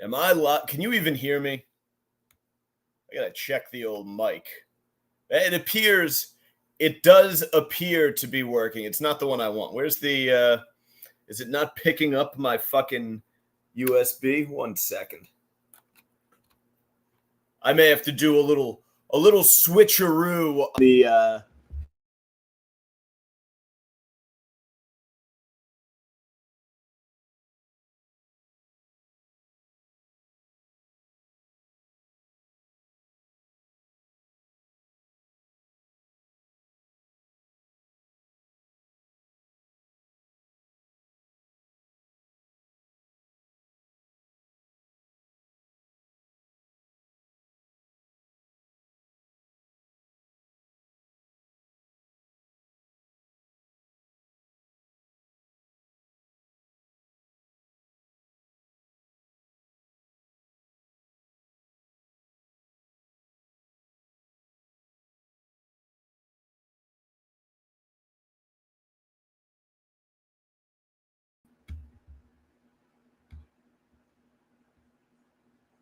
Am I live? Can you even hear me? I gotta check the old mic. It does appear to be working. It's not the one I want. Where's the, is it not picking up my fucking USB? 1 second. I may have to do a little switcheroo.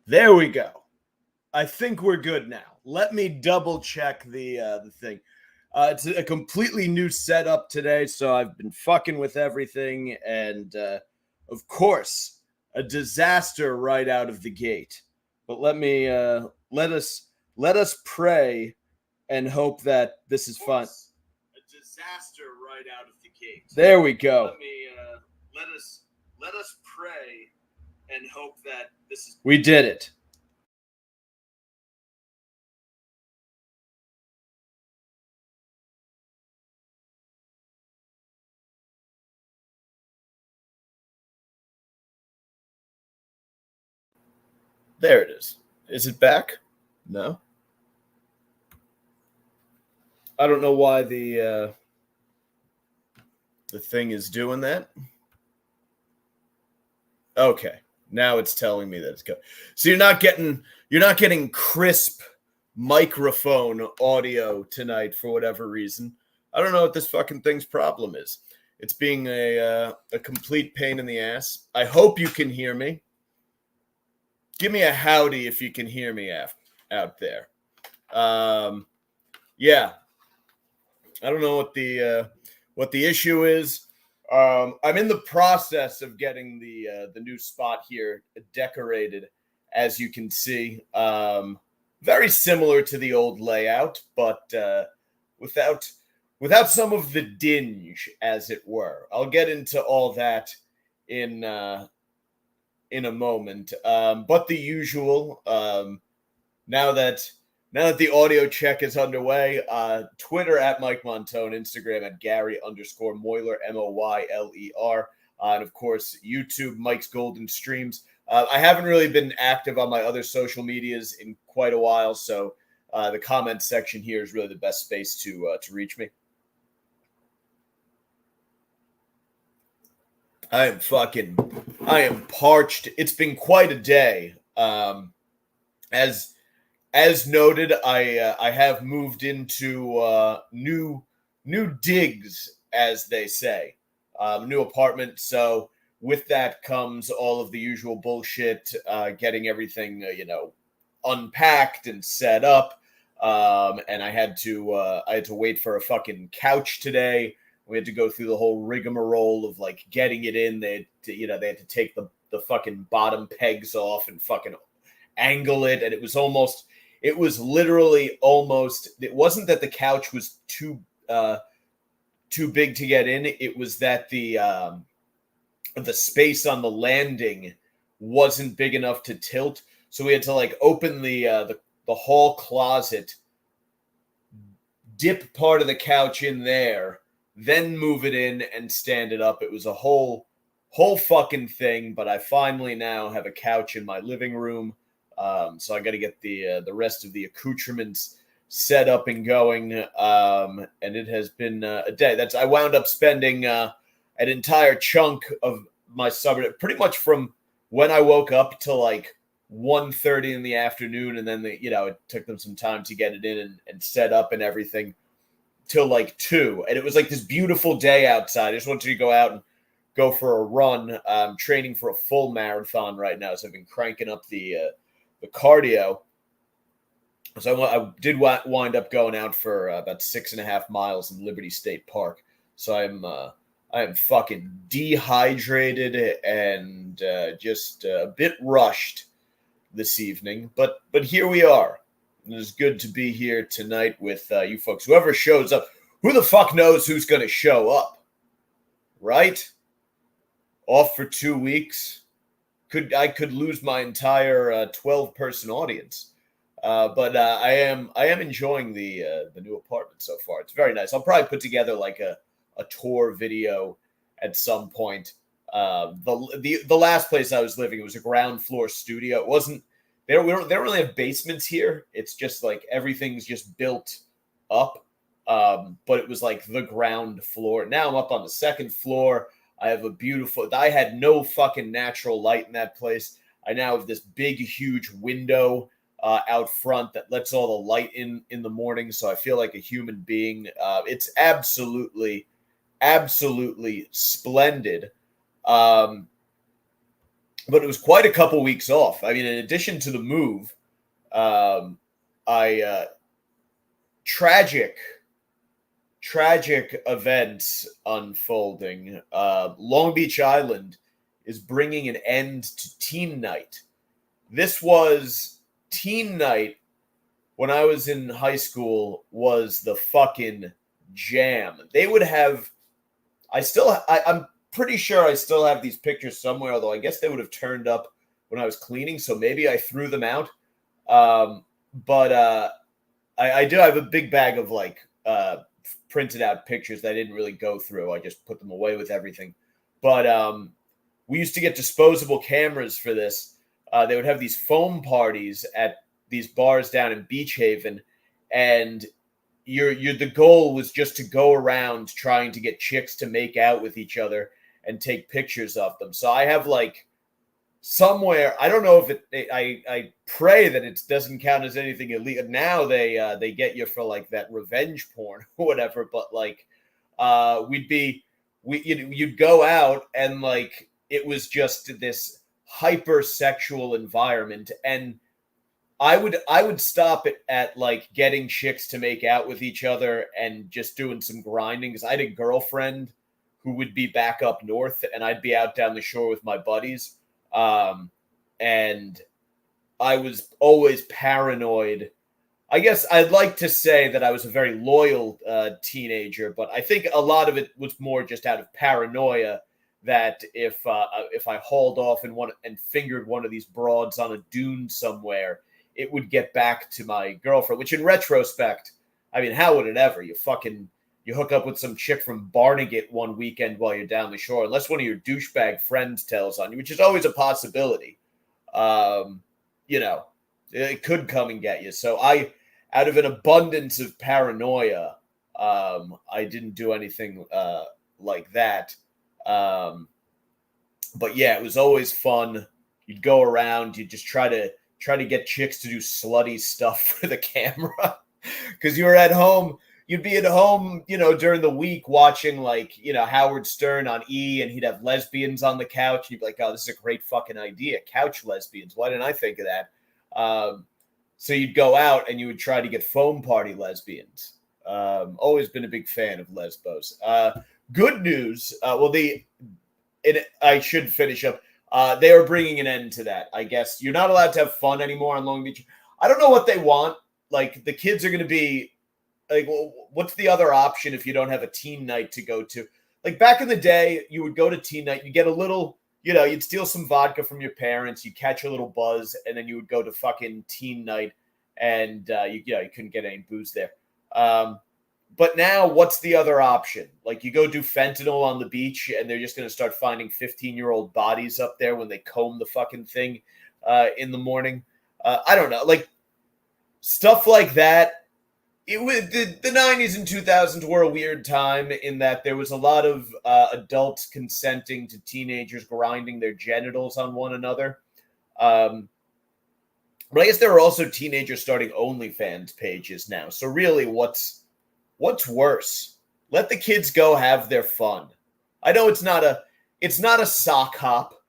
There we go. I think we're good now. Let me double check the thing. It's a completely new setup today, so I've been fucking with everything, and of course, a disaster right out of the gate. But let us pray and hope that this is fun. A disaster right out of the gate. There we go. Let us pray and hope that this is. We did it. There it is. Is it back? No. I don't know why the thing is doing that. Okay. Now it's telling me that it's good. So you're not getting crisp microphone audio tonight for whatever reason. I don't know what this fucking thing's problem is. It's being a complete pain in the ass. I hope you can hear me. Give me a howdy if you can hear me out there. Yeah. I don't know what the issue is. I'm in the process of getting the new spot here decorated, as you can see. Very similar to the old layout, but without some of the dinge, as it were. I'll get into all that in a moment. But the usual, now that the audio check is underway, Twitter at Mike Montone, Instagram at Gary_Moyler, Moyler. And of course, YouTube, Mike's Golden Streams. I haven't really been active on my other social medias in quite a while, so the comment section here is really the best space to reach me. I am parched. It's been quite a day. As noted, I have moved into new digs, as they say, new apartment. So with that comes all of the usual bullshit, getting everything unpacked and set up. And I had to wait for a fucking couch today. We had to go through the whole rigmarole of like getting it in. They had to take the fucking bottom pegs off and fucking angle it, and it was literally almost. It wasn't that the couch was too big to get in. It was that the space on the landing wasn't big enough to tilt. So we had to like open the hall closet, dip part of the couch in there, then move it in and stand it up. It was a whole fucking thing, but I finally now have a couch in my living room. So I got to get the rest of the accoutrements set up and going. And it has been a day. I wound up spending an entire chunk of my summer, pretty much from when I woke up to like 1:30 in the afternoon, and then it took them some time to get it in and set up and everything till like 2. And it was like this beautiful day outside. I just wanted to go out and go for a run. I'm training for a full marathon right now, so I've been cranking up the cardio. So I did wind up going out for about 6.5 miles in Liberty State Park. So I am fucking dehydrated and just a bit rushed this evening, but here we are. It is good to be here tonight with you folks. Whoever shows up, who the fuck knows who's going to show up, right? Off for 2 weeks. I could lose my entire 12-person audience. But I am enjoying the new apartment so far. It's very nice. I'll probably put together like a tour video at some point. The last place I was living, it was a ground floor studio. It wasn't they don't really have basements here. It's just like everything's just built up. But it was like the ground floor. Now I'm up on the second floor. I had no fucking natural light in that place. I now have this big, huge window out front that lets all the light in the morning, so I feel like a human being. It's absolutely splendid. But it was quite a couple weeks off. I mean, in addition to the move, tragic events unfolding. Long Beach Island is bringing an end to teen night. This was teen night when I was in high school was the fucking jam. They would have, I'm pretty sure I still have these pictures somewhere, although I guess they would have turned up when I was cleaning, so maybe I threw them out. But I do have a big bag of like printed out pictures that I didn't really go through. I just put them away with everything. But we used to get disposable cameras for this. They would have these foam parties at these bars down in Beach Haven, and the goal was just to go around trying to get chicks to make out with each other and take pictures of them. So I have like somewhere, I don't know if I pray that it doesn't count as anything illegal. Now they get you for like that revenge porn or whatever, but like you'd go out and like it was just this hypersexual environment, and I would stop it at like getting chicks to make out with each other and just doing some grinding, because I had a girlfriend who would be back up north and I'd be out down the shore with my buddies, and I was always paranoid. I guess I'd like to say that I was a very loyal teenager, but I think a lot of it was more just out of paranoia that if I hauled off and fingered one of these broads on a dune somewhere, it would get back to my girlfriend, which in retrospect, I mean, how would it ever? You hook up with some chick from Barnegat one weekend while you're down the shore, unless one of your douchebag friends tells on you, which is always a possibility. It could come and get you. So out of an abundance of paranoia, I didn't do anything like that. But yeah, it was always fun. You'd go around, you'd just try to get chicks to do slutty stuff for the camera, because you were at home. You'd be at home, during the week watching like, Howard Stern on E, and he'd have lesbians on the couch. You'd be like, oh, this is a great fucking idea. Couch lesbians. Why didn't I think of that? So you'd go out and you would try to get foam party lesbians. Always been a big fan of lesbos. Good news. I should finish up. They are bringing an end to that. I guess you're not allowed to have fun anymore on Long Beach. I don't know what they want. Like, the kids are going to be like, well, what's the other option if you don't have a teen night to go to? Like, back in the day, you would go to teen night, you get a little, you'd steal some vodka from your parents, you catch a little buzz, and then you would go to fucking teen night, and you couldn't get any booze there. But now, what's the other option? Like, you go do fentanyl on the beach, and they're just going to start finding 15-year-old bodies up there when they comb the fucking thing in the morning. I don't know. Like, stuff like that. It was the 90s and 2000s were a weird time in that there was a lot of adults consenting to teenagers grinding their genitals on one another. But I guess there are also teenagers starting OnlyFans pages now. So really, what's worse? Let the kids go have their fun. I know it's not it's not a sock hop,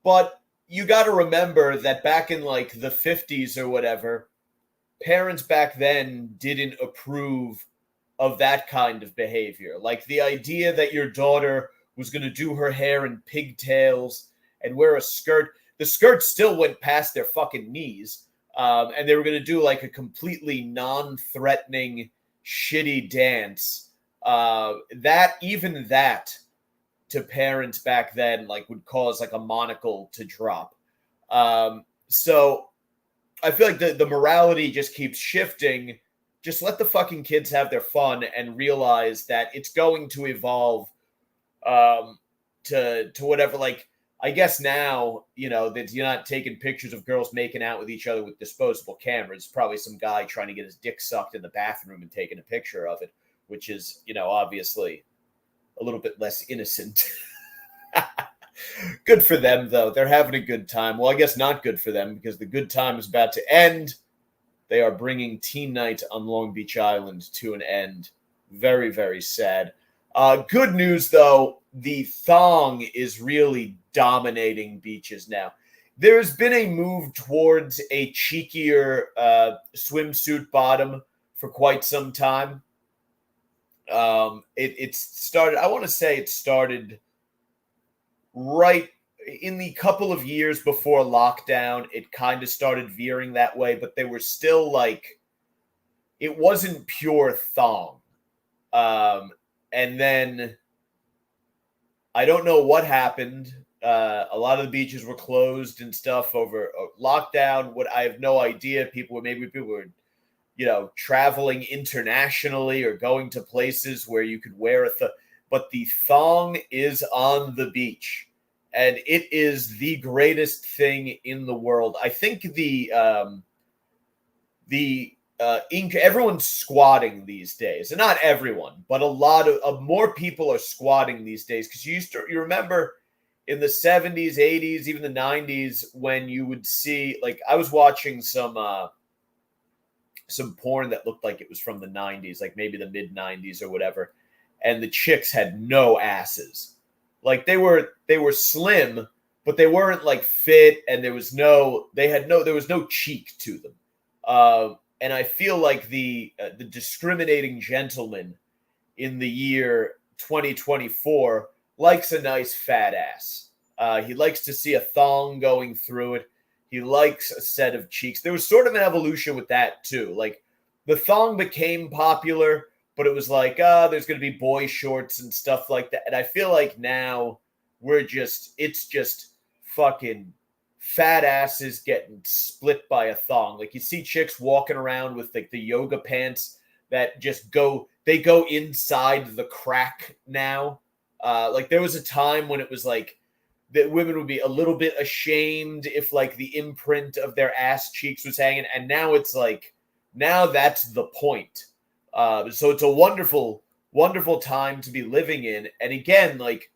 but you got to remember that back in like the 50s or whatever, parents back then didn't approve of that kind of behavior. Like the idea that your daughter was going to do her hair in pigtails and wear a skirt. The skirt still went past their fucking knees. And they were going to do like a completely non-threatening, shitty dance. That to parents back then, like, would cause like a monocle to drop. So I feel like the morality just keeps shifting. Just let the fucking kids have their fun and realize that it's going to evolve to whatever. Like, I guess now, that you're not taking pictures of girls making out with each other with disposable cameras. Probably some guy trying to get his dick sucked in the bathroom and taking a picture of it, which is, obviously a little bit less innocent. Good for them, though. They're having a good time. Well, I guess not good for them because the good time is about to end. They are bringing teen night on Long Beach Island to an end. Very, very sad. Good news, though. The thong is really dominating beaches now. There's been a move towards a cheekier swimsuit bottom for quite some time. It started, I want to say it started right in the couple of years before lockdown. It kind of started veering that way, but they were still like, it wasn't pure thong. And then I don't know what happened. A lot of the beaches were closed and stuff over lockdown. I have no idea. People were, traveling internationally or going to places where you could wear but the thong is on the beach, and it is the greatest thing in the world. I think everyone's squatting these days, and not everyone, but a lot of more people are squatting these days. Because you remember in the 70s, 80s, even the 90s, when you would see, like, I was watching some porn that looked like it was from the 90s, like maybe the mid 90s or whatever, and the chicks had no asses. Like they were slim, but they weren't like fit, and there was no cheek to them. And I feel like the discriminating gentleman in the year 2024 likes a nice fat ass. He likes to see a thong going through it. He likes a set of cheeks. There was sort of an evolution with that too. Like the thong became popular, but it was like, there's going to be boy shorts and stuff like that. And I feel like now it's just fucking fat asses getting split by a thong. Like you see chicks walking around with like the yoga pants that just go inside the crack now. Like there was a time when it was like that women would be a little bit ashamed if like the imprint of their ass cheeks was hanging. And now it's like, now that's the point. So it's a wonderful, wonderful time to be living in. And again, like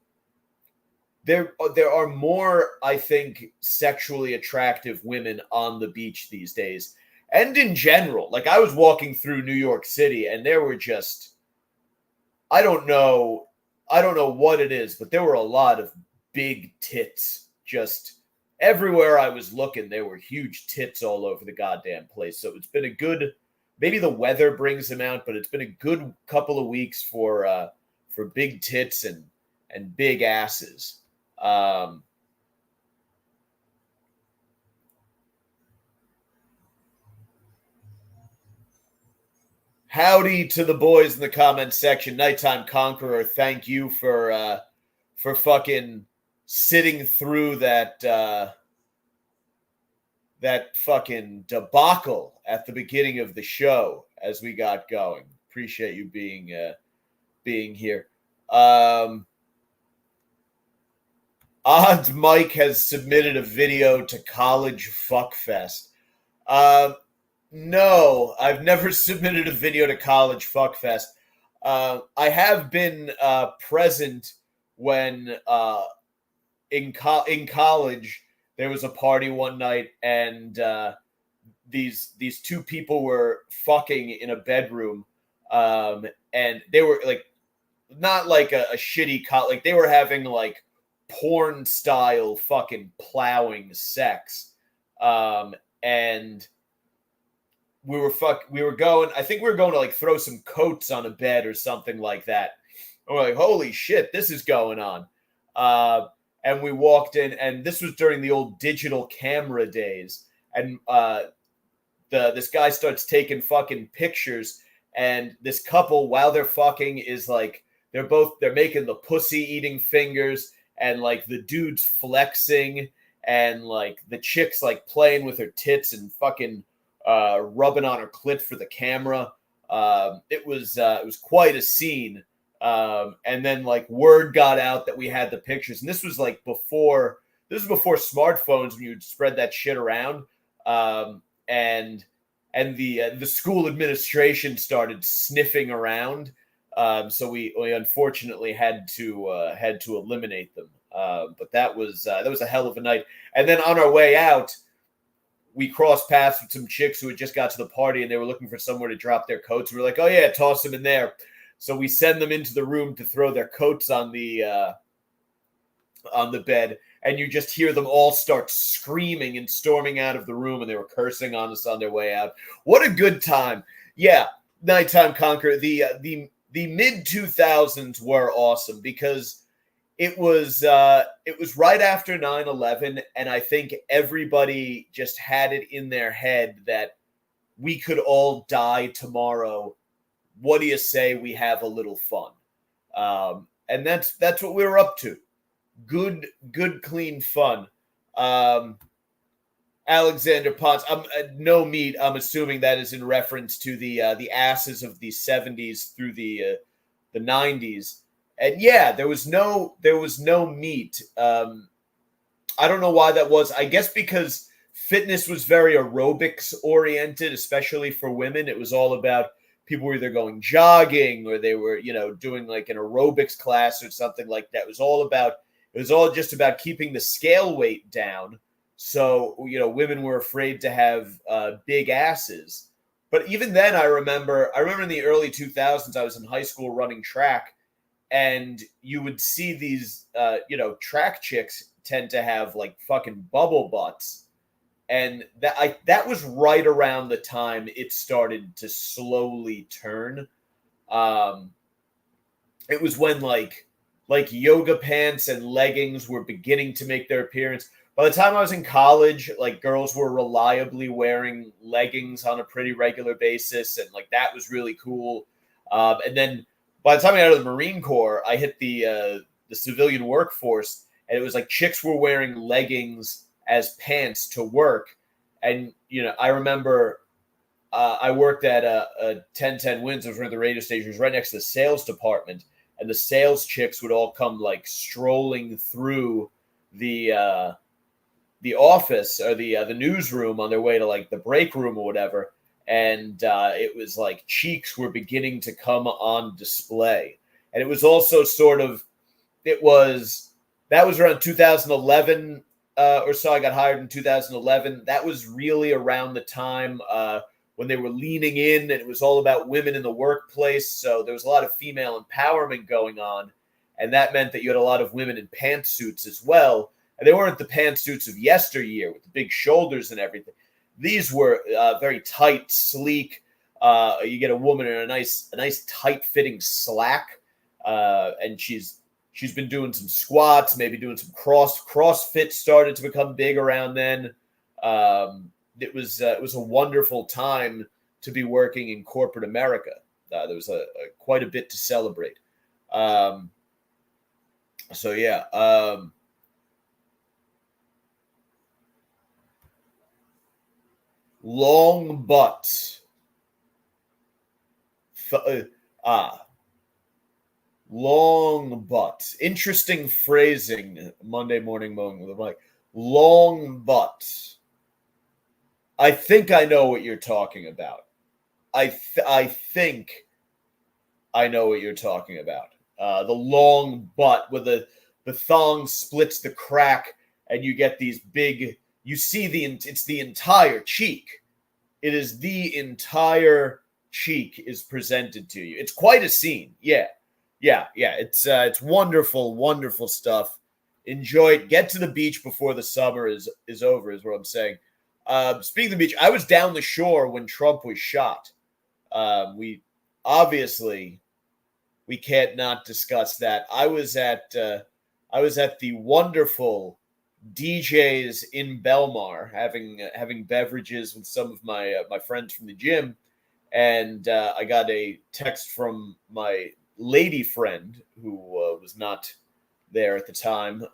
there are more, I think, sexually attractive women on the beach these days. And in general, like I was walking through New York City and there were just, I don't know what it is, but there were a lot of big tits just everywhere I was looking. There were huge tits all over the goddamn place. So it's been a good, maybe the weather brings them out, but it's been a good couple of weeks for big tits and big asses. Howdy to the boys in the comments section. Nighttime Conqueror, thank you for fucking sitting through that fucking debacle at the beginning of the show as we got going. Appreciate you being here. Odd Mike has submitted a video to College Fuckfest. No, I've never submitted a video to College Fuckfest. I have been present when in college there was a party one night, and these two people were fucking in a bedroom, and they were like not like a shitty like they were having like porn style fucking plowing sex. And we were going, I think we were going to like throw some coats on a bed or something like that. And we're like, holy shit, this is going on. And we walked in, and this was during the old digital camera days. And this guy starts taking fucking pictures, and this couple, while they're fucking, is like, they're making the pussy eating fingers, and like the dude's flexing, and like the chick's like playing with her tits and fucking rubbing on her clit for the camera. It was quite a scene. And then like word got out that we had the pictures, and this was before smartphones, when you'd spread that shit around. And the school administration started sniffing around. So we unfortunately had to eliminate them. But that was a hell of a night. And then on our way out, we crossed paths with some chicks who had just got to the party, and they were looking for somewhere to drop their coats. We were like, oh yeah, toss them in there. So we send them into the room to throw their coats on the bed, and you just hear them all start screaming and storming out of the room, and they were cursing on us on their way out. What a good time. Yeah, Nighttime Conqueror. The mid 2000s were awesome because it was right after 9/11, and I think everybody just had it in their head that we could all die tomorrow. What do you say we have a little fun? And that's what we were up to. Good, clean fun. Alexander Potts. No meat. I'm assuming that is in reference to the asses of the 70s through the 90s. And yeah, there was no meat. I don't know why that was. I guess because fitness was very aerobics oriented, especially for women. It was all about, people were either going jogging or they were, doing like an aerobics class or something like that. It was all just about keeping the scale weight down. So, women were afraid to have big asses. But even then, I remember in the early 2000s, I was in high school running track, and you would see these, track chicks tend to have like fucking bubble butts. And that was right around the time it started to slowly turn. It was when like yoga pants and leggings were beginning to make their appearance. By the time I was in college, like girls were reliably wearing leggings on a pretty regular basis, and like that was really cool. And then by the time I got out of the Marine Corps, I hit the civilian workforce, and it was like chicks were wearing leggings as pants to work. And I remember I worked at a 1010 Winds, was one of the radio stations right next to the sales department, and the sales chicks would all come like strolling through the office or the newsroom on their way to like the break room or whatever. And it was like cheeks were beginning to come on display. And it was also that was around 2011 or so. I got hired in 2011. That was really around the time when they were leaning in, and it was all about women in the workplace. So there was a lot of female empowerment going on. And that meant that you had a lot of women in pantsuits as well. And they weren't the pantsuits of yesteryear with the big shoulders and everything. These were very tight, sleek. You get a woman in a nice tight-fitting slack, and she's been doing some squats, maybe doing some CrossFit started to become big around then. It was a wonderful time to be working in corporate America. There was quite a bit to celebrate. So yeah. Long butts. Long butts. Interesting phrasing. Monday morning mowing with Mike. Long butts. I think I know what you're talking about. I think I know what you're talking about. The long butt where the thong splits the crack, and you get these big. You see it's the entire cheek. It is the entire cheek is presented to you. It's quite a scene. Yeah. It's wonderful, wonderful stuff. enjoy it. Get to the beach before the summer is over, is what I'm saying. Speaking of the beach, I was down the shore when Trump was shot. We obviously we can't not discuss that. I was at the wonderful DJs in Belmar, having beverages with some of my friends from the gym, and I got a text from my lady friend who was not there at the time,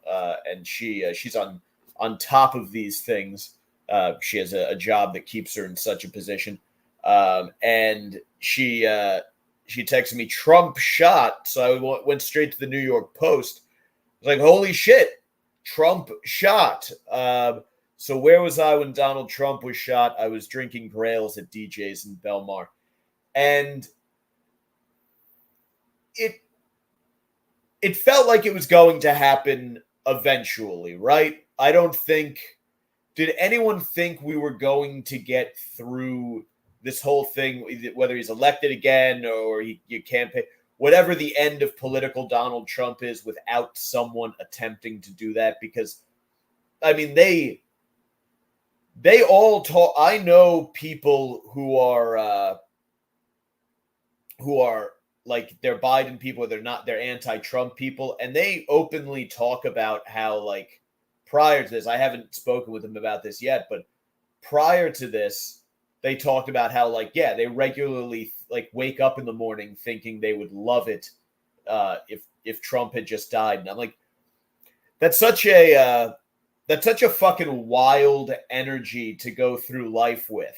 and she's on top of these things. She has a job that keeps her in such a position, and she texted me, Trump shot. So I went straight to the New York Post. I was like, holy shit, Trump shot. So where was I when Donald Trump was shot? I was drinking grails at DJ's in Belmar. And it felt like it was going to happen eventually, right? Did anyone think we were going to get through this whole thing, whether he's elected again or you campaign, whatever the end of political Donald Trump is, without someone attempting to do that? Because, I mean, they all talk. I know people who are like, they're Biden people, they're anti-Trump people, and they openly talk about how, like, prior to this, I haven't spoken with them about this yet, but prior to this, they talked about how, like, yeah, they regularly like wake up in the morning thinking they would love it if Trump had just died. And I'm like, that's such a fucking wild energy to go through life with.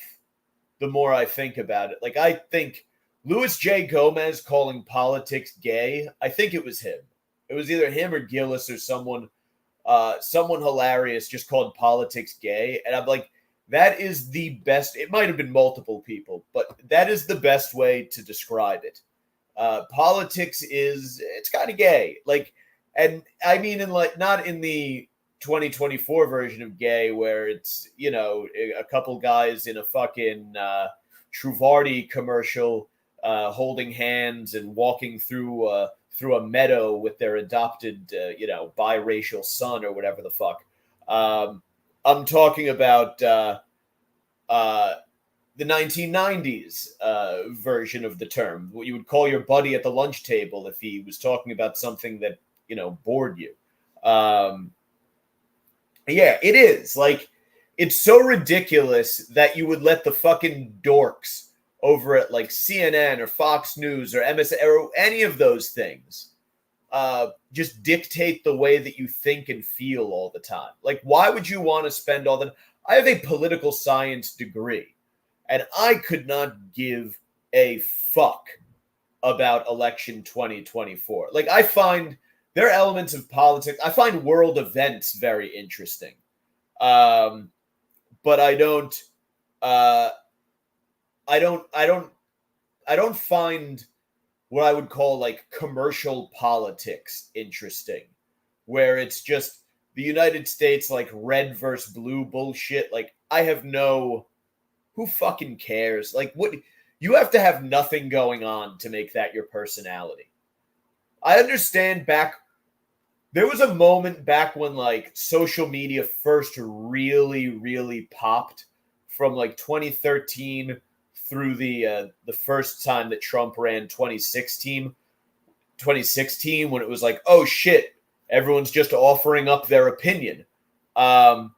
The more I think about it, like, I think Louis J. Gomez calling politics gay, I think it was him. It was either him or Gillis or someone hilarious just called politics gay. And I'm like, that is the best. It might have been multiple people, but that is the best way to describe it. Politics it's kind of gay. Like, and I mean, not in the 2024 version of gay where it's, a couple guys in a fucking Truvardi commercial holding hands and walking through a meadow with their adopted, biracial son or whatever the fuck. I'm talking about the 1990s version of the term, what you would call your buddy at the lunch table if he was talking about something that, bored you. Yeah, it is. Like, it's so ridiculous that you would let the fucking dorks over at, like, CNN or Fox News or MSN or any of those things just dictate the way that you think and feel all the time. Like, why would you want to spend all the... I have a political science degree, and I could not give a fuck about election 2024. Like, I find there are elements of politics. I find world events very interesting. But I don't find what I would call, like, commercial politics interesting, where it's just the United States, like, red versus blue bullshit. Like, who fucking cares? Like, what, you have to have nothing going on to make that your personality. I understand there was a moment back when, like, social media first really, really popped from, like, 2013 through the first time that Trump ran 2016, when it was like, oh shit, everyone's just offering up their opinion. And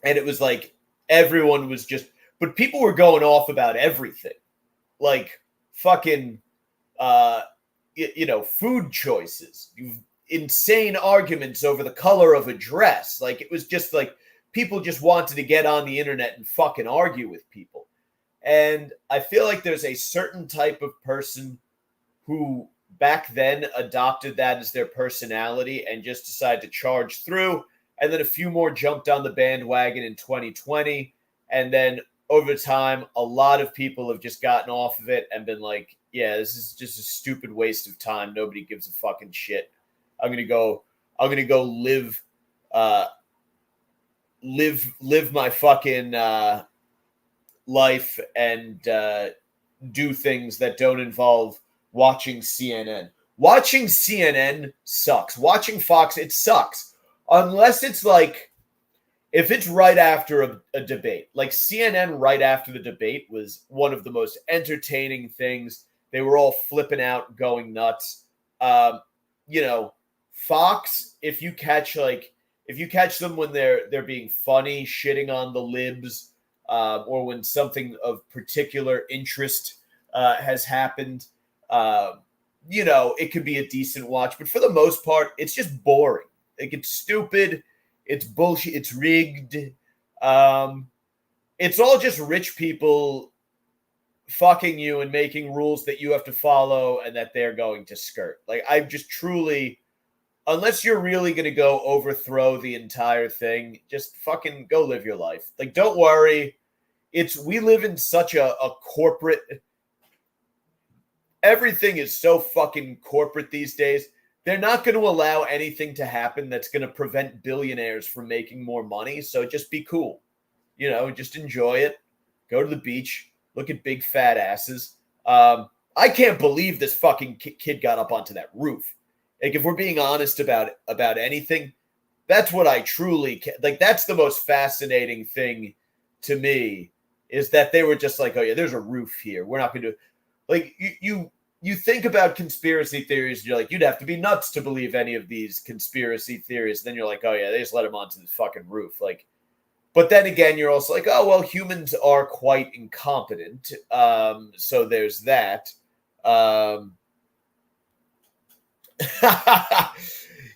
it was like, everyone was just, but people were going off about everything. Like, fucking, food choices, insane arguments over the color of a dress. Like, it was just like, people just wanted to get on the internet and fucking argue with people. And I feel like there's a certain type of person who back then adopted that as their personality and just decided to charge through. And then a few more jumped on the bandwagon in 2020. And then over time, a lot of people have just gotten off of it and been like, yeah, this is just a stupid waste of time. Nobody gives a fucking shit. I'm going to go live my fucking life and do things that don't involve watching CNN. watching CNN sucks. Watching Fox, it sucks. Unless it's like, if it's right after a debate, like CNN right after the debate was one of the most entertaining things. They were all flipping out, going nuts. Fox, if you catch them when they're being funny, shitting on the libs, or when something of particular interest has happened, it could be a decent watch. But for the most part, it's just boring. Like, it's stupid. It's bullshit. It's rigged. It's all just rich people fucking you and making rules that you have to follow and that they're going to skirt. Like, I'm just truly, unless you're really going to go overthrow the entire thing, just fucking go live your life. Like, don't worry. We live in such a corporate, everything is so fucking corporate these days. They're not going to allow anything to happen that's going to prevent billionaires from making more money. So just be cool. Just enjoy it. Go to the beach. Look at big fat asses. I can't believe this fucking kid got up onto that roof. Like, if we're being honest about anything, that's what I truly like. That's the most fascinating thing to me, is that they were just like, oh yeah, there's a roof here. We're not going to, like, you think about conspiracy theories, and you're like, you'd have to be nuts to believe any of these conspiracy theories. Then you're like, oh yeah, they just let him onto the fucking roof. Like, but then again, you're also like, oh well, humans are quite incompetent. So there's that.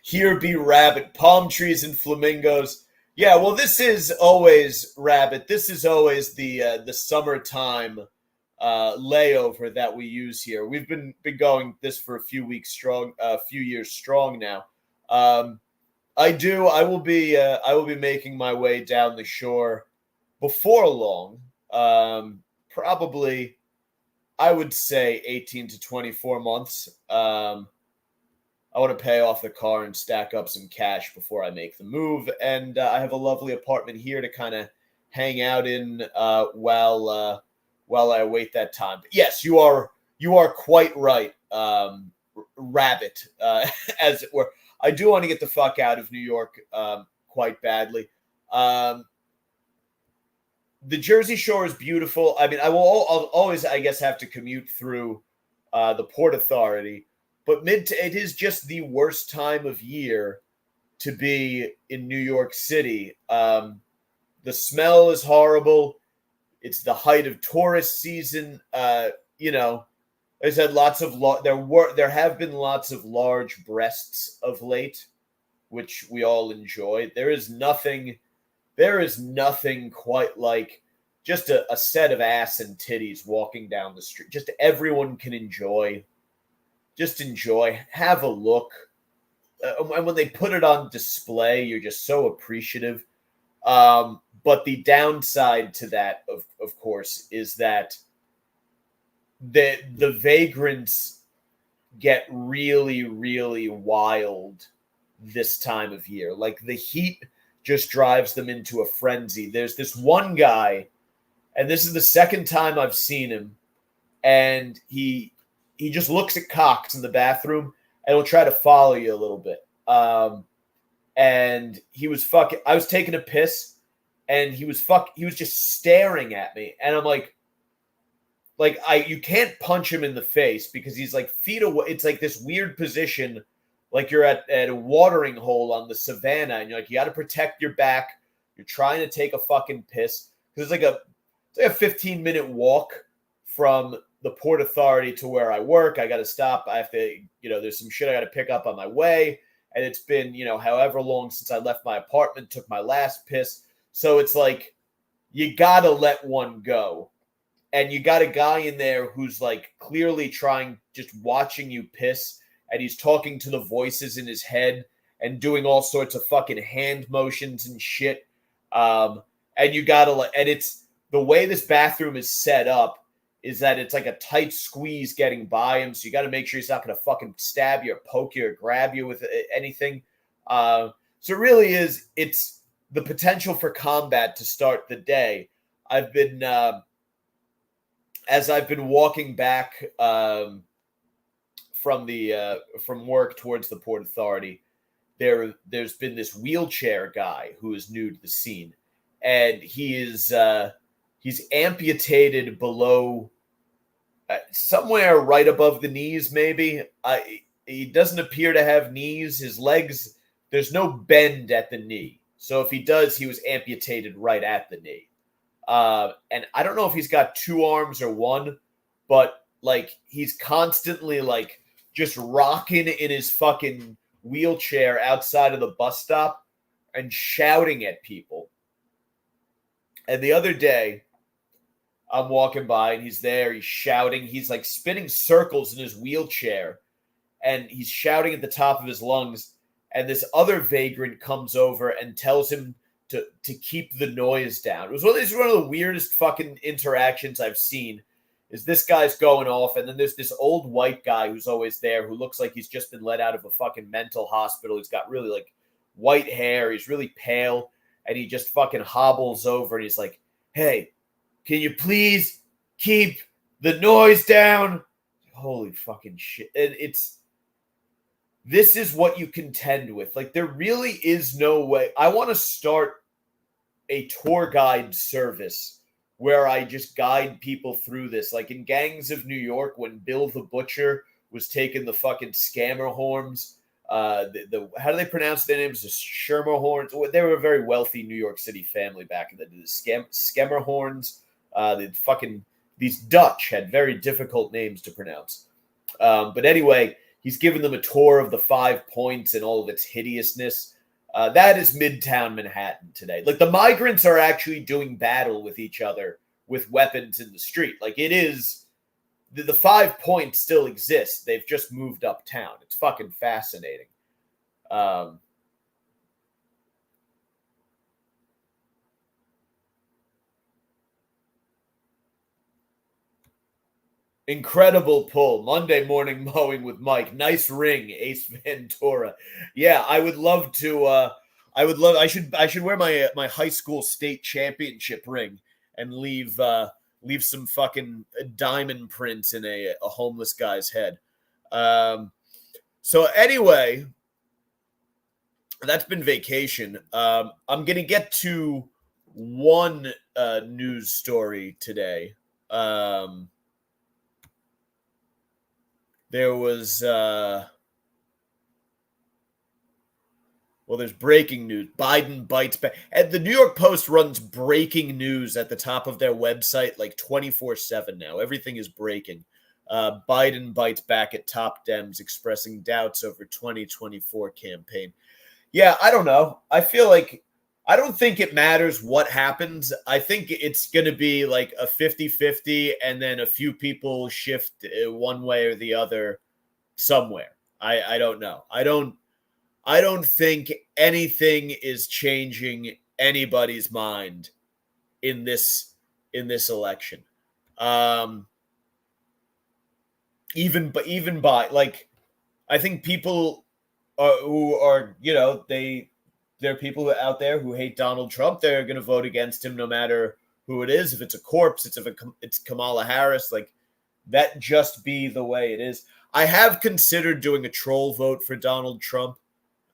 Here be rabbit, palm trees and flamingos. Yeah, well, this is always rabbit. This is always the summertime layover that we use here. We've been going this for a few weeks strong, a few years strong now. I will be making my way down the shore before long. Probably, I would say 18 to 24 months. I want to pay off the car and stack up some cash before I make the move. And I have a lovely apartment here to kind of hang out in while I await that time. But yes, you are quite right, rabbit, as it were. I do want to get the fuck out of New York quite badly. The Jersey Shore is beautiful. I mean, I'll always, I guess, have to commute through the Port Authority. But it is just the worst time of year to be in New York City. The smell is horrible. It's the height of tourist season. I said there have been lots of large breasts of late, which we all enjoy. There is nothing quite like just a set of ass and titties walking down the street. Just everyone can enjoy. Just enjoy, have a look. And when they put it on display, you're just so appreciative. But the downside to that, of course, is that the vagrants get really, really wild this time of year. Like, the heat just drives them into a frenzy. There's this one guy, and this is the second time I've seen him, and he just looks at cocks in the bathroom and will try to follow you a little bit. And he was I was taking a piss, and he was just staring at me. And I'm like, you can't punch him in the face because he's like feet away. It's like this weird position, like you're at a watering hole on the savannah, and you're like, you got to protect your back. You're trying to take a fucking piss because it's like a 15-minute walk from the Port Authority to where I work. I got to stop. I have to, there's some shit I got to pick up on my way. And it's been, however long since I left my apartment, took my last piss. So it's like, you got to let one go. And you got a guy in there who's like clearly just watching you piss. And he's talking to the voices in his head and doing all sorts of fucking hand motions and shit. And you got to and it's the way this bathroom is set up, is that it's like a tight squeeze getting by him. So you got to make sure he's not going to fucking stab you or poke you or grab you with anything. So it really is, it's the potential for combat to start the day. I've been, as I've been walking back from work towards the Port Authority, there's been this wheelchair guy who is new to the scene, and he's amputated below somewhere right above the knees, maybe. He doesn't appear to have knees. His legs, there's no bend at the knee. So if he does, he was amputated right at the knee. And I don't know if he's got two arms or one, but like he's constantly like just rocking in his fucking wheelchair outside of the bus stop and shouting at people. And the other day, I'm walking by and he's there, he's shouting, he's like spinning circles in his wheelchair and he's shouting at the top of his lungs. And this other vagrant comes over and tells him to keep the noise down. It was one of the weirdest fucking interactions I've seen. Is this guy's going off, and then there's this old white guy who's always there who looks like he's just been let out of a fucking mental hospital. He's got really like white hair, he's really pale, and he just fucking hobbles over and he's like, "Hey, can you please keep the noise down?" Holy fucking shit. And this is what you contend with. Like, there really is no way. I want to start a tour guide service where I just guide people through this. Like in Gangs of New York, when Bill the Butcher was taking the fucking scammer horns. How do they pronounce their names? The Schermerhorns. They were a very wealthy New York City family back in the day. The Skemmerhorns. These Dutch had very difficult names to pronounce. But anyway, he's given them a tour of the 5 Points and all of its hideousness. That is Midtown Manhattan today. Like, the migrants are actually doing battle with each other with weapons in the street. Like, it is, the 5 Points still exist. They've just moved uptown. It's fucking fascinating. Incredible pull. Monday morning mowing with Mike. Nice ring, Ace Ventura. Yeah, I would love to. I should wear my high school state championship ring and leave some fucking diamond prints in a homeless guy's head. So anyway, that's been vacation. I'm gonna get to one news story today. There was, there's breaking news. Biden bites back. And the New York Post runs breaking news at the top of their website like 24/7 now. Everything is breaking. Biden bites back at top Dems expressing doubts over 2024 campaign. Yeah, I don't know. I feel like I don't think it matters what happens. I think it's going to be like a 50-50 and then a few people shift one way or the other somewhere. I don't know. I don't think anything is changing anybody's mind in this election. Even by like, I think people who are, there are people out there who hate Donald Trump. They're going to vote against him no matter who it is. If it's a corpse, it's Kamala Harris. Like, that just be the way it is. I have considered doing a troll vote for Donald Trump.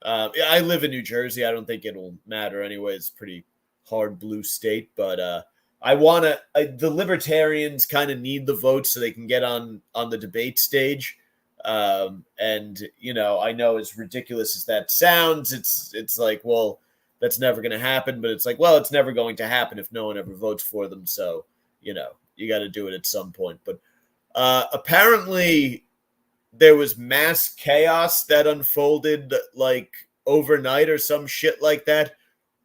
I live in New Jersey. I don't think it'll matter anyway. It's a pretty hard blue state. But the libertarians kind of need the votes so they can get on the debate stage. And I know as ridiculous as that sounds, it's like, well, that's never going to happen, but it's like, well, it's never going to happen if no one ever votes for them. So, you got to do it at some point. But apparently there was mass chaos that unfolded like overnight or some shit like that.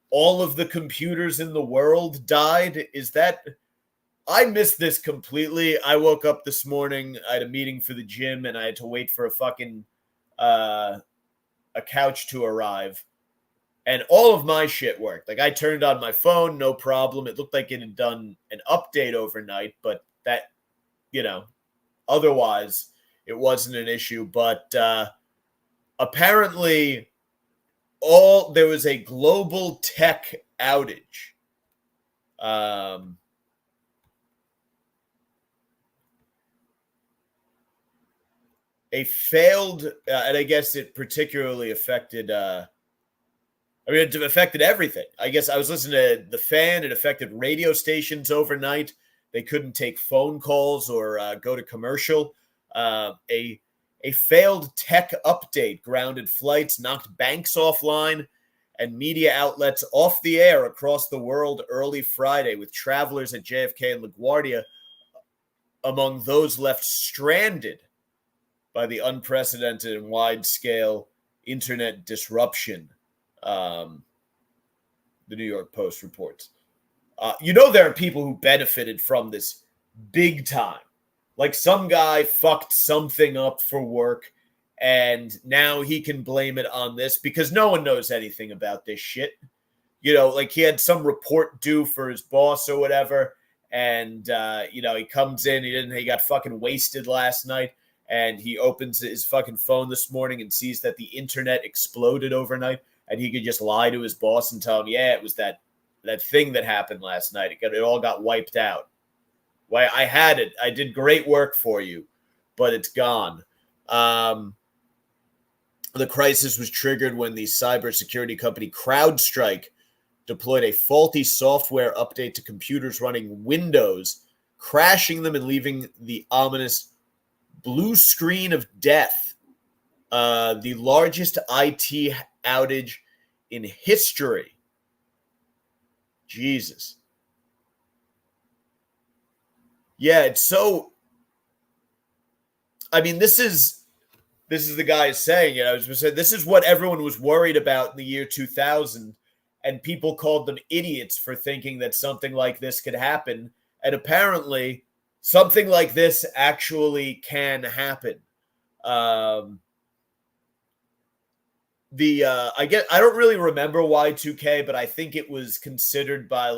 All of the computers in the world died. I missed this completely. I woke up this morning. I had a meeting for the gym, and I had to wait for a fucking a couch to arrive. And all of my shit worked. Like, I turned on my phone, no problem. It looked like it had done an update overnight, but that, otherwise it wasn't an issue. But apparently there was a global tech outage. a failed, and I guess it particularly affected. It affected everything. I guess I was listening to the fan. It affected radio stations overnight. They couldn't take phone calls or go to commercial. A failed tech update grounded flights, knocked banks offline, and media outlets off the air across the world early Friday, with travelers at JFK and LaGuardia among those left stranded by the unprecedented and wide-scale internet disruption, the New York Post reports. There are people who benefited from this big time. Like some guy fucked something up for work, and now he can blame it on this because no one knows anything about this shit. Like he had some report due for his boss or whatever, and he comes in, he got fucking wasted last night, and he opens his fucking phone this morning and sees that the internet exploded overnight, and he could just lie to his boss and tell him, yeah, it was that thing that happened last night. It all got wiped out. Why, I had it. I did great work for you, but it's gone. The crisis was triggered when the cybersecurity company CrowdStrike deployed a faulty software update to computers running Windows, crashing them and leaving the ominous blue screen of death, the largest IT outage in history. Jesus. Yeah, it's so. I mean, this is the guy saying it. I was going to say this is what everyone was worried about in the year 2000, and people called them idiots for thinking that something like this could happen. And apparently, something like this actually can happen. I don't really remember Y2K, but I think it was considered by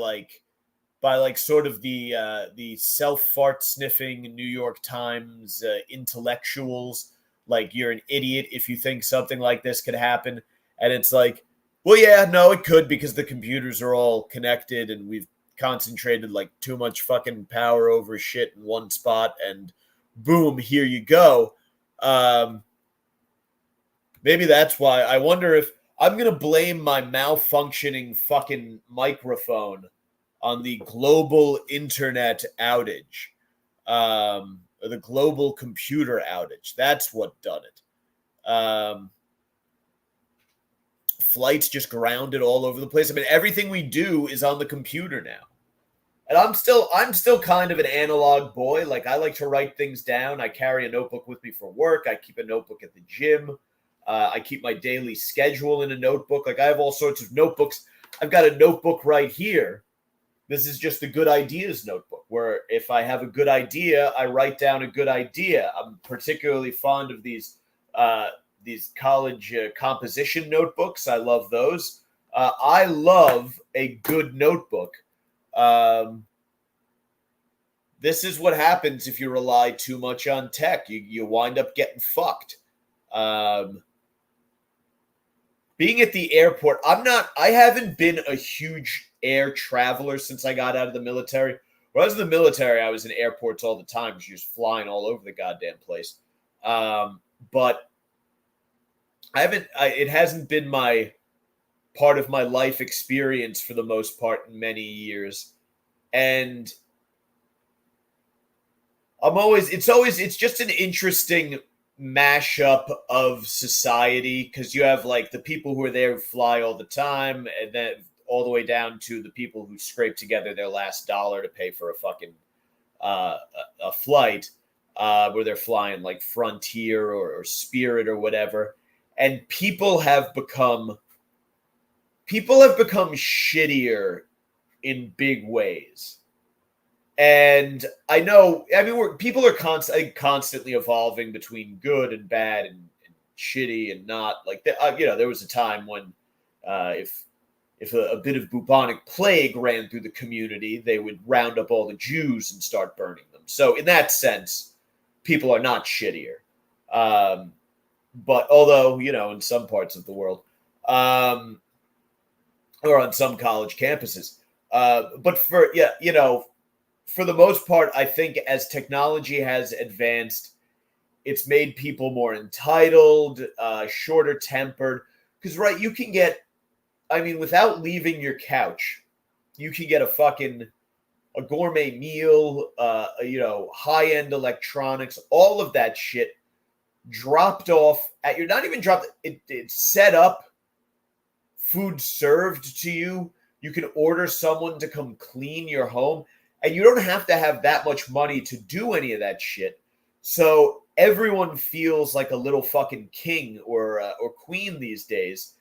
sort of the self-fart sniffing New York Times intellectuals, like you're an idiot if you think something like this could happen. And it's like, well, yeah, no, it could, because the computers are all connected and we've concentrated like too much fucking power over shit in one spot, and boom, here you go. Maybe that's why. I wonder if I'm going to blame my malfunctioning fucking microphone on the global internet outage, or the global computer outage. That's what done it. Flights just grounded all over the place. I mean, everything we do is on the computer now. And I'm still kind of an analog boy. Like, I like to write things down. I carry a notebook with me for work. I keep a notebook at the gym. I keep my daily schedule in a notebook. Like, I have all sorts of notebooks. I've got a notebook right here. This is just the good ideas notebook, where if I have a good idea, I write down a good idea. I'm particularly fond of these college composition notebooks. I love those. I love a good notebook. This is what happens if you rely too much on tech. You wind up getting fucked. Being at the airport, I haven't been a huge air traveler since I got out of the military. When I was in the military, I was in airports all the time because you're just flying all over the goddamn place. But it hasn't been my part of my life experience for the most part in many years. And it's just an interesting mashup of society, because you have like the people who are there who fly all the time, and then all the way down to the people who scrape together their last dollar to pay for a fucking a flight, where they're flying like Frontier or Spirit or whatever. And people have become shittier in big ways. And I know, people are constantly evolving between good and bad and shitty and not. Like, there was a time when if a bit of bubonic plague ran through the community, they would round up all the Jews and start burning them. So in that sense, people are not shittier. But although, in some parts of the world, or on some college campuses, but for the most part, I think as technology has advanced, It's made people more entitled, shorter tempered. Because, right, you can get, I mean, without leaving your couch, you can get a gourmet meal, high-end electronics, all of that shit dropped off at your, not even dropped, it's set up, food served to you. You can order someone to come clean your home, and you don't have to have that much money to do any of that shit. So everyone feels like a little fucking king or queen these days.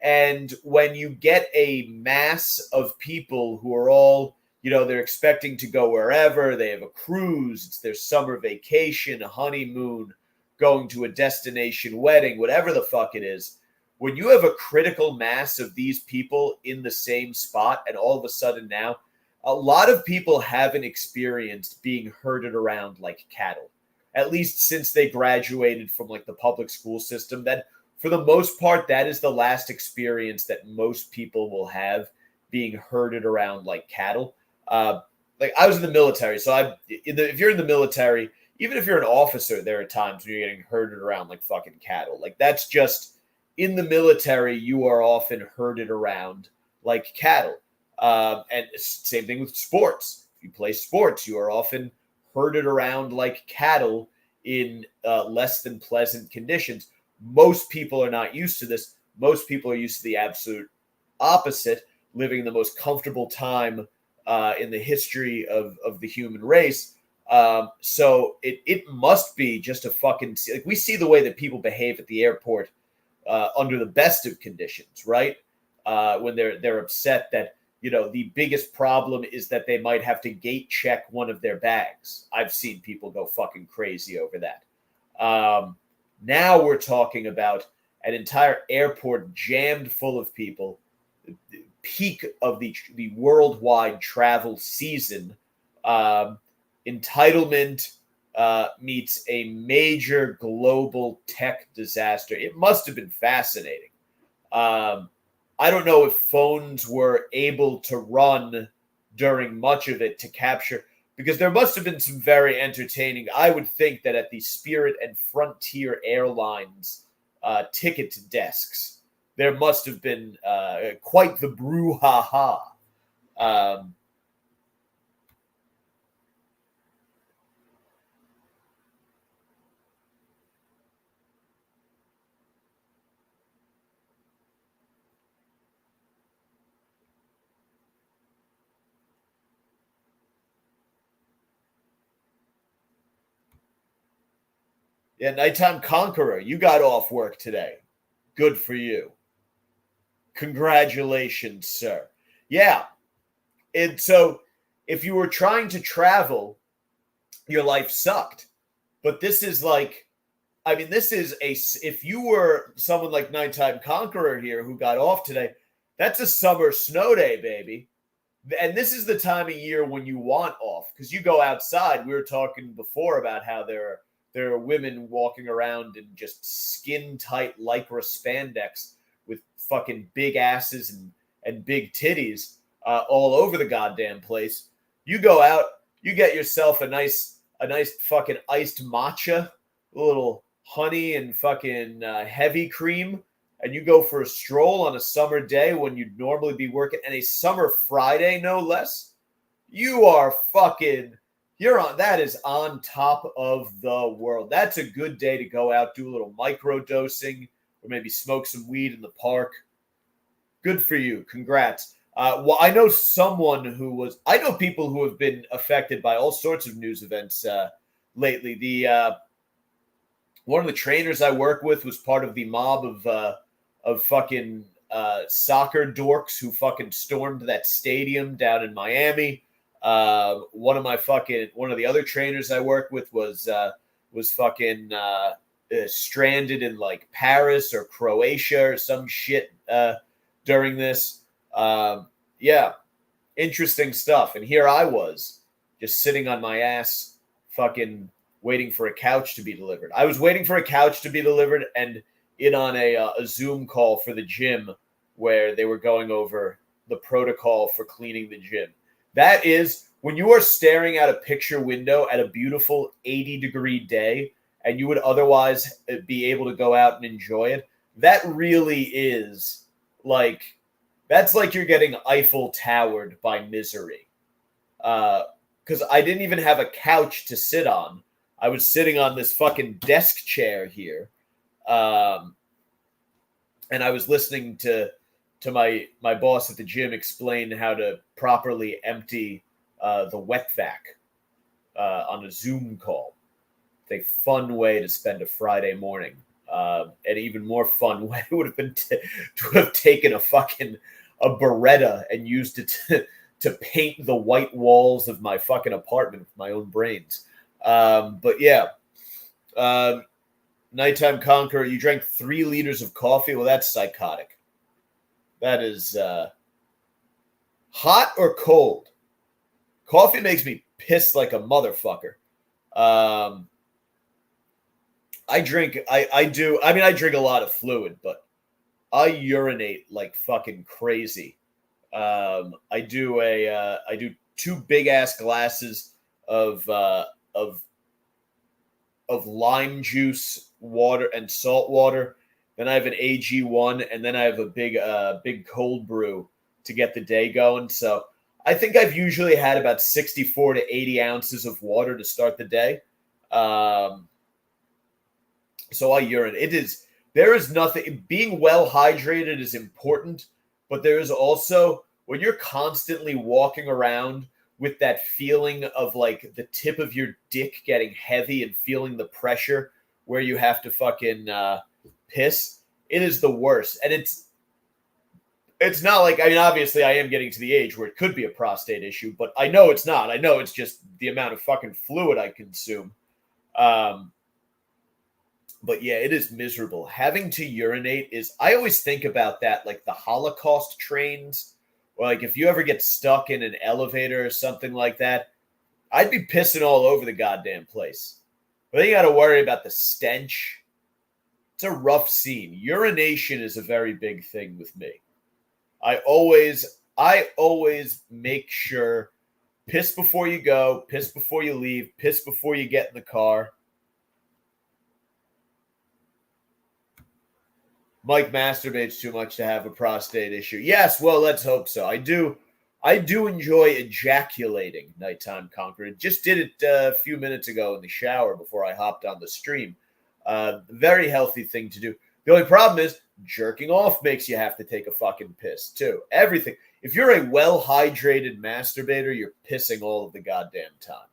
And when you get a mass of people who are all, they're expecting to go wherever, they have a cruise, it's their summer vacation, a honeymoon, going to a destination wedding, whatever the fuck it is, when you have a critical mass of these people in the same spot, and all of a sudden now, a lot of people haven't experienced being herded around like cattle, at least since they graduated from like the public school system. That for the most part, that is the last experience that most people will have, being herded around like cattle. Like I was in the military, so if you're in the military, even if you're an officer, there are times when you're getting herded around like fucking cattle. Like that's just, in the military, you are often herded around like cattle. And same thing with sports. If you play sports, you are often herded around like cattle in less than pleasant conditions. Most people are not used to this. Most people are used to the absolute opposite, living the most comfortable time in the history of the human race. So it must be just a fucking, like, we see the way that people behave at the airport under the best of conditions, right? When they're upset that, the biggest problem is that they might have to gate check one of their bags. I've seen people go fucking crazy over that. Now we're talking about an entire airport jammed full of people, the peak of the worldwide travel season. Entitlement meets a major global tech disaster. It must have been fascinating. I don't know if phones were able to run during much of it to capture, because there must have been some very entertaining. I would think that at the Spirit and Frontier Airlines ticket desks, there must have been quite the brouhaha. Yeah, Nighttime Conqueror, you got off work today. Good for you. Congratulations, sir. Yeah. And so if you were trying to travel, your life sucked. But this is like, I mean, if you were someone like Nighttime Conqueror here who got off today, that's a summer snow day, baby. And this is the time of year when you want off, because you go outside. We were talking before about how there are women walking around in just skin-tight Lycra spandex with fucking big asses and big titties all over the goddamn place. You go out, you get yourself a nice fucking iced matcha, a little honey and fucking heavy cream, and you go for a stroll on a summer day when you'd normally be working, and a summer Friday, no less. You are fucking... that is on top of the world. That's a good day to go out, do a little micro dosing, or maybe smoke some weed in the park. Good for you. Congrats. Well, I know people who have been affected by all sorts of news events lately. One of the trainers I work with was part of the mob of fucking soccer dorks who fucking stormed that stadium down in Miami. One of the other trainers I work with was fucking stranded in like Paris or Croatia or some shit during this. Yeah, interesting stuff. And here I was just sitting on my ass, fucking waiting for a couch to be delivered. I was waiting for a couch to be delivered and in on a Zoom call for the gym where they were going over the protocol for cleaning the gym. That is, when you are staring at a picture window at a beautiful 80-degree day, and you would otherwise be able to go out and enjoy it, that really is like, that's like you're getting Eiffel Towered by misery. Because I didn't even have a couch to sit on. I was sitting on this fucking desk chair here. And I was listening to my boss at the gym explain how to properly empty the wet vac on a Zoom call. It's a fun way to spend a Friday morning. An even more fun way would have been to have taken a Beretta and used it to paint the white walls of my fucking apartment with my own brains. But yeah, Nighttime Conqueror, you drank 3 liters of coffee. Well, that's psychotic. That is hot or cold. Coffee makes me piss like a motherfucker. I drink a lot of fluid, but I urinate like fucking crazy. I do 2 big ass glasses of lime juice, water, and salt water. Then I have an AG1, and then I have a big cold brew to get the day going. So I think I've usually had about 64 to 80 ounces of water to start the day. So I urinate. There is nothing, being well hydrated is important, but there is also, when you're constantly walking around with that feeling of like the tip of your dick getting heavy and feeling the pressure where you have to fucking piss, it is the worst. And it's not like, I mean, obviously I am getting to the age where it could be a prostate issue, but I know it's not. I know it's just the amount of fucking fluid I consume. But yeah, it is miserable. Having to urinate I always think about that, like the Holocaust trains, or like if you ever get stuck in an elevator or something like that, I'd be pissing all over the goddamn place. But then you got to worry about the stench. It's a rough scene. Urination is a very big thing with me. I always make sure, piss before you go, piss before you leave, piss before you get in the car. Mike masturbates too much to have a prostate issue. Yes, well, let's hope so. I do enjoy ejaculating, Nighttime Conqueror. Just did it a few minutes ago in the shower before I hopped on the stream. Very healthy thing to do. The only problem is jerking off makes you have to take a fucking piss too. Everything. If you're a well-hydrated masturbator, you're pissing all of the goddamn time.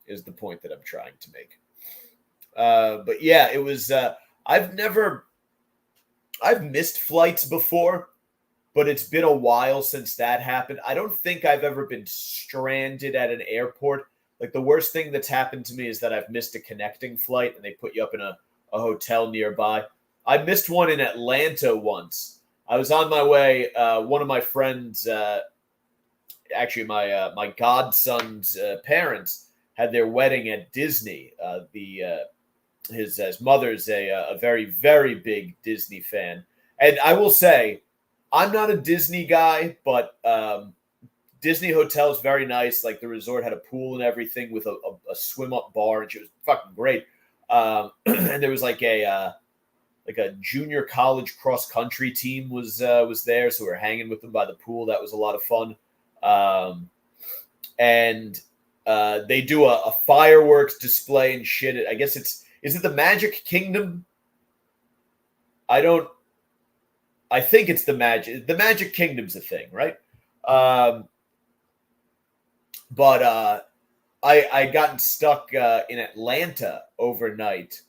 Is the point that I'm trying to make. But yeah, it was, I've missed flights before, but it's been a while since that happened. I don't think I've ever been stranded at an airport. Like the worst thing that's happened to me is that I've missed a connecting flight and they put you up in a hotel nearby. I missed one in Atlanta once. I was on my way. One of my friends, actually my godson's parents had their wedding at Disney. His mother's a very, very big Disney fan. And I will say, I'm not a Disney guy, but Disney Hotel is very nice. Like the resort had a pool and everything with a swim-up bar, and it was fucking great. And there was like a junior college cross-country team was there, so we were hanging with them by the pool. That was a lot of fun. And they do a fireworks display and shit. I guess is it the Magic Kingdom? I think it's the Magic Kingdom's a thing, right? But I gotten stuck in Atlanta overnight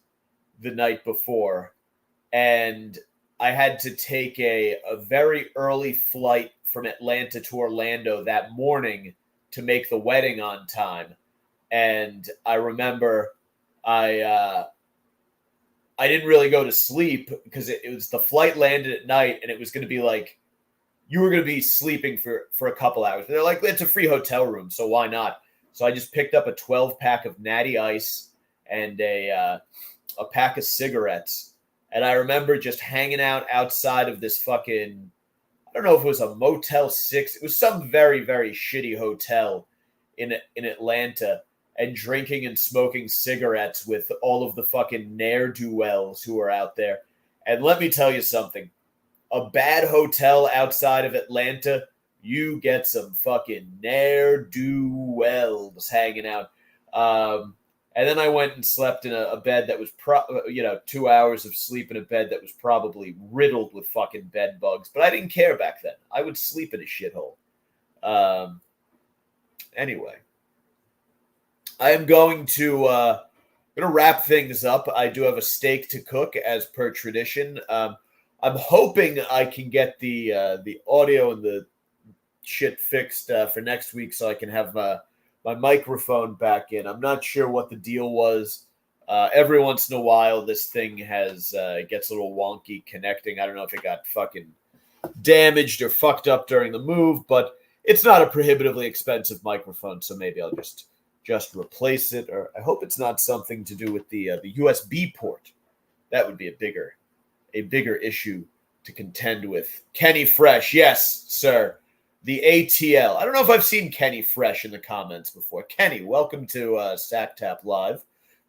the night before, and I had to take a very early flight from Atlanta to Orlando that morning to make the wedding on time. And I remember I didn't really go to sleep because it was the flight landed at night, and it was going to be like you were going to be sleeping for a couple hours. They're like, it's a free hotel room, so why not? So I just picked up a 12-pack of Natty Ice and a pack of cigarettes. And I remember just hanging out outside of this fucking, I don't know if it was a Motel 6. It was some very, very shitty hotel in Atlanta. and drinking and smoking cigarettes with all of the fucking ne'er-do-wells who are out there. And let me tell you something. A bad hotel outside of Atlanta, you get some fucking ne'er-do-wells hanging out. And then I went and slept in a bed that was, 2 hours of sleep in a bed that was probably riddled with fucking bed bugs. But I didn't care back then. I would sleep in a shithole. Anyway, I am going to wrap things up. I do have a steak to cook as per tradition. I'm hoping I can get the audio and the shit fixed for next week so I can have my microphone back in. I'm not sure what the deal was. Every once in a while, this thing gets a little wonky connecting. I don't know if it got fucking damaged or fucked up during the move, but it's not a prohibitively expensive microphone, so maybe I'll just replace it. Or I hope it's not something to do with the USB port. That would be a bigger issue to contend with. Kenny Fresh, yes, sir. The ATL. I don't know if I've seen Kenny Fresh in the comments before. Kenny, welcome to Sacktap Live.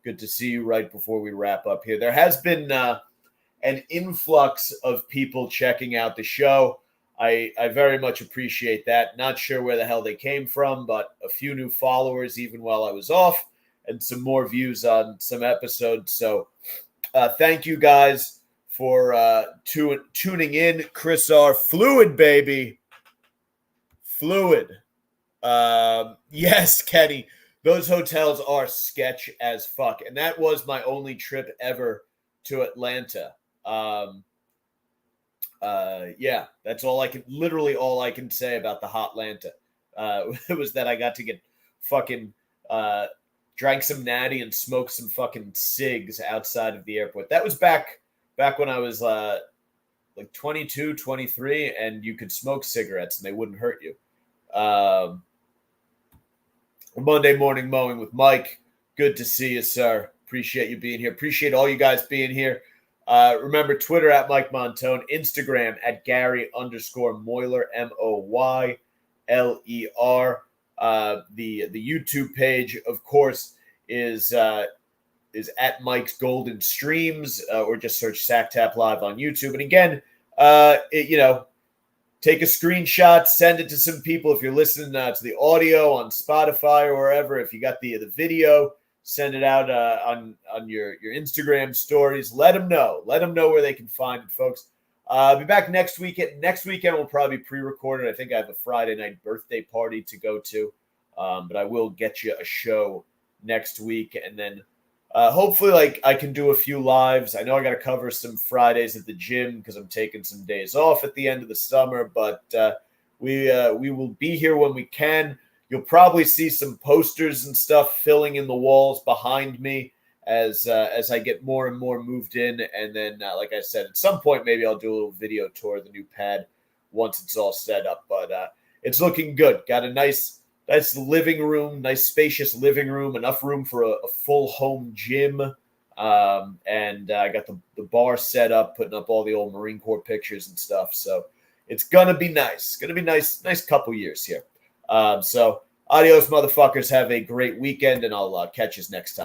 Good to see you right before we wrap up here. There has been an influx of people checking out the show. I very much appreciate that. Not sure where the hell they came from, but a few new followers even while I was off and some more views on some episodes. So thank you guys for tuning in. Chris R. Fluid, baby. Fluid. Yes, Kenny. Those hotels are sketch as fuck. And that was my only trip ever to Atlanta. Yeah, that's all literally all I can say about the Hotlanta. It was that I got to get fucking, drank some natty and smoked some fucking cigs outside of the airport. That was back when I was, like 22, 23, and you could smoke cigarettes and they wouldn't hurt you. Monday morning mowing with Mike. Good to see you, sir. Appreciate you being here. Appreciate all you guys being here. Remember, Twitter at Mike Montone, Instagram at Gary_Moyler, MOYLER. The YouTube page, of course, is at Mike's Golden Streams, or just search Sacktap Live on YouTube. And again, take a screenshot, send it to some people. If you're listening to the audio on Spotify or wherever, if you got the video, send it out on your Instagram stories. Let them know. Let them know where they can find it, folks. I'll be back next weekend. Next weekend will probably be pre-recorded. I think I have a Friday night birthday party to go to, but I will get you a show next week. And then hopefully, I can do a few lives. I know I got to cover some Fridays at the gym because I'm taking some days off at the end of the summer. But we will be here when we can. You'll probably see some posters and stuff filling in the walls behind me as I get more and more moved in. And then, like I said, at some point, maybe I'll do a little video tour of the new pad once it's all set up. But it's looking good. Got a nice living room, nice spacious living room, enough room for a full home gym. And I got the bar set up, putting up all the old Marine Corps pictures and stuff. So it's going to be nice. It's going to be nice couple years here. So adios, motherfuckers. Have a great weekend, and I'll catch you next time.